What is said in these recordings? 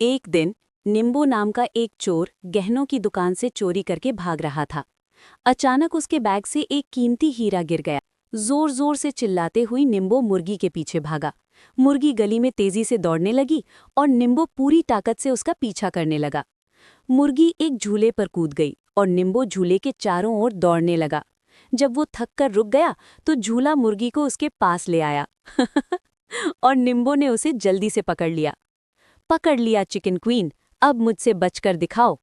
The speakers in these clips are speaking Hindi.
एक दिन निम्बू नाम का एक चोर गहनों की दुकान से चोरी करके भाग रहा था। अचानक उसके बैग से एक कीमती हीरा गिर गया। जोर जोर से चिल्लाते हुई निम्बू मुर्गी के पीछे भागा। मुर्गी गली में तेजी से दौड़ने लगी और निम्बू पूरी ताकत से उसका पीछा करने लगा। मुर्गी एक झूले पर कूद गई और निम्बू झूले के चारों ओर दौड़ने लगा। जब वो थक कर रुक गया तो झूला मुर्गी को उसके पास ले आया और निम्बू ने उसे जल्दी से पकड़ लिया चिकन क्वीन, अब मुझसे बचकर दिखाओ।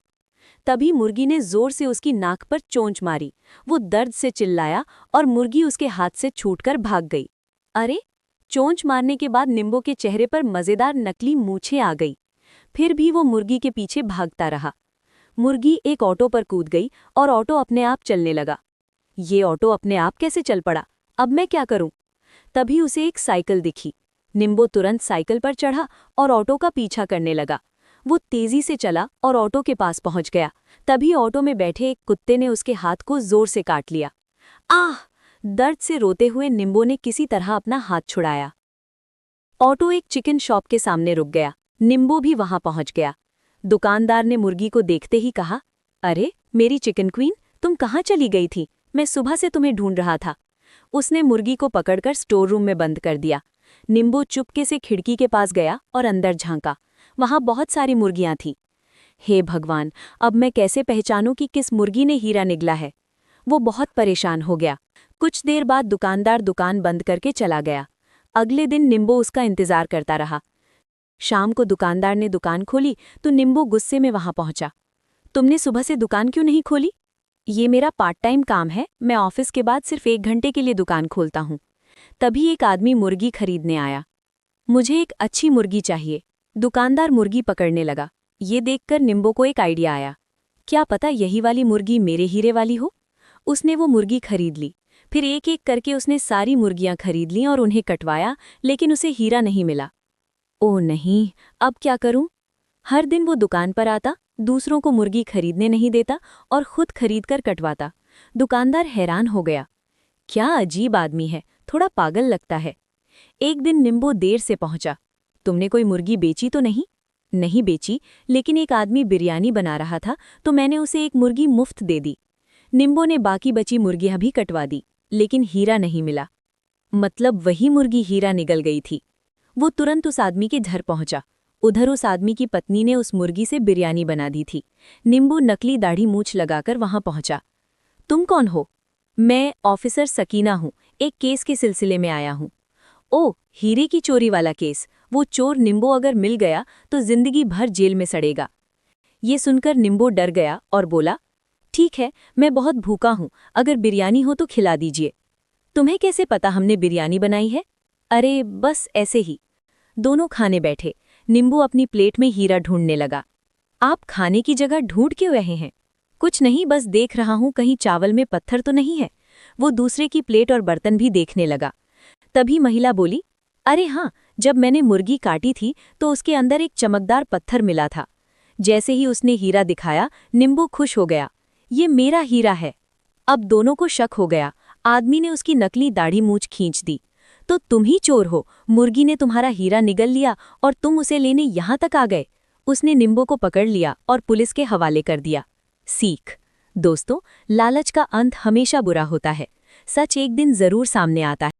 तभी मुर्गी ने जोर से उसकी नाक पर चोंच मारी। वो दर्द से चिल्लाया और मुर्गी उसके हाथ से छूटकर भाग गई। अरे, चोंच मारने के बाद निम्बू के चेहरे पर मजेदार नकली मूछें आ गई। फिर भी वो मुर्गी के पीछे भागता रहा। मुर्गी एक ऑटो पर कूद गई और ऑटो अपने आप चलने लगा। ये ऑटो अपने आप कैसे चल पड़ा? अब मैं क्या करूं? तभी उसे एक साइकिल दिखी। निम्बू तुरंत साइकिल पर चढ़ा और ऑटो का पीछा करने लगा। वो तेजी से चला और ऑटो के पास पहुंच गया। तभी ऑटो में बैठे एक कुत्ते ने उसके हाथ को जोर से काट लिया। आह! दर्द से रोते हुए निम्बू ने किसी तरह अपना हाथ छुड़ाया। ऑटो एक चिकन शॉप के सामने रुक गया। निम्बू भी वहां पहुंच गया। दुकानदार ने मुर्गी को देखते ही कहा, अरे मेरी चिकन क्वीन, तुम कहाँ चली गई थी? मैं सुबह से तुम्हें ढूंढ रहा था। उसने मुर्गी को पकड़कर स्टोर रूम में बंद कर दिया। निम्बू चुपके से खिड़की के पास गया और अंदर झांका। वहां बहुत सारी मुर्गियां थीं। हे भगवान, अब मैं कैसे पहचानूं कि किस मुर्गी ने हीरा निगला है? वो बहुत परेशान हो गया। कुछ देर बाद दुकानदार दुकान बंद करके चला गया। अगले दिन निम्बू उसका इंतजार करता रहा। शाम को दुकानदार ने दुकान खोली तो निम्बू गुस्से में वहां पहुंचा। तुमने सुबह से दुकान क्यों नहीं खोली? ये मेरा पार्ट टाइम काम है, मैं ऑफिस के बाद सिर्फ 1 घंटे के लिए दुकान खोलता हूँ। तभी एक आदमी मुर्गी खरीदने आया। मुझे एक अच्छी मुर्गी चाहिए। दुकानदार मुर्गी पकड़ने लगा। ये देखकर निम्बू को एक आइडिया आया। क्या पता यही वाली मुर्गी मेरे हीरे वाली हो? उसने वो मुर्गी खरीद ली। फिर एक एक करके उसने सारी मुर्गियां खरीद लीं और उन्हें कटवाया, लेकिन उसे हीरा नहीं मिला। ओह नहीं, अब क्या करूं? हर दिन वो दुकान पर आता, दूसरों को मुर्गी खरीदने नहीं देता और खुद खरीदकर कटवाता। दुकानदार हैरान हो गया। क्या अजीब आदमी है, थोड़ा पागल लगता है। एक दिन निम्बू देर से पहुंचा। तुमने कोई मुर्गी बेची तो नहीं? नहीं बेची, लेकिन एक आदमी बिरयानी बना रहा था तो मैंने उसे एक मुर्गी मुफ्त दे दी। निम्बू ने बाकी बची मुर्गियां भी कटवा दी, लेकिन हीरा नहीं मिला। मतलब वही मुर्गी हीरा निगल गई थी। वो तुरंत उस आदमी के घर पहुंचा। उधर उस आदमी की पत्नी ने उस मुर्गी से बिरयानी बना दी थी। निम्बू नकली दाढ़ी मूछ लगाकर वहां पहुंचा। तुम कौन हो? मैं ऑफिसर सकीना हूँ, एक केस के सिलसिले में आया हूँ। ओह, हीरे की चोरी वाला केस। वो चोर निम्बू अगर मिल गया तो जिंदगी भर जेल में सड़ेगा। ये सुनकर निम्बू डर गया और बोला, ठीक है, मैं बहुत भूखा हूँ, अगर बिरयानी हो तो खिला दीजिए। तुम्हें कैसे पता हमने बिरयानी बनाई है? अरे बस ऐसे ही। दोनों खाने बैठे। निम्बू अपनी प्लेट में हीरा ढूंढने लगा। आप खाने की जगह ढूंढ क्यों रहे हैं? कुछ नहीं, बस देख रहा हूं कहीं चावल में पत्थर तो नहीं है। वो दूसरे की प्लेट और बर्तन भी देखने लगा। तभी महिला बोली, अरे हाँ, जब मैंने मुर्गी काटी थी तो उसके अंदर एक चमकदार पत्थर मिला था। जैसे ही उसने हीरा दिखाया, निम्बू खुश हो गया। ये मेरा हीरा है। अब दोनों को शक हो गया। आदमी ने उसकी नकली दाढ़ी मूछ खींच दी। तो तुम ही चोर हो, मुर्गी ने तुम्हारा हीरा निगल लिया और तुम उसे लेने यहां तक आ गए। उसने निम्बू को पकड़ लिया और पुलिस के हवाले कर दिया। सीख दोस्तों, लालच का अंत हमेशा बुरा होता है। सच एक दिन जरूर सामने आता है।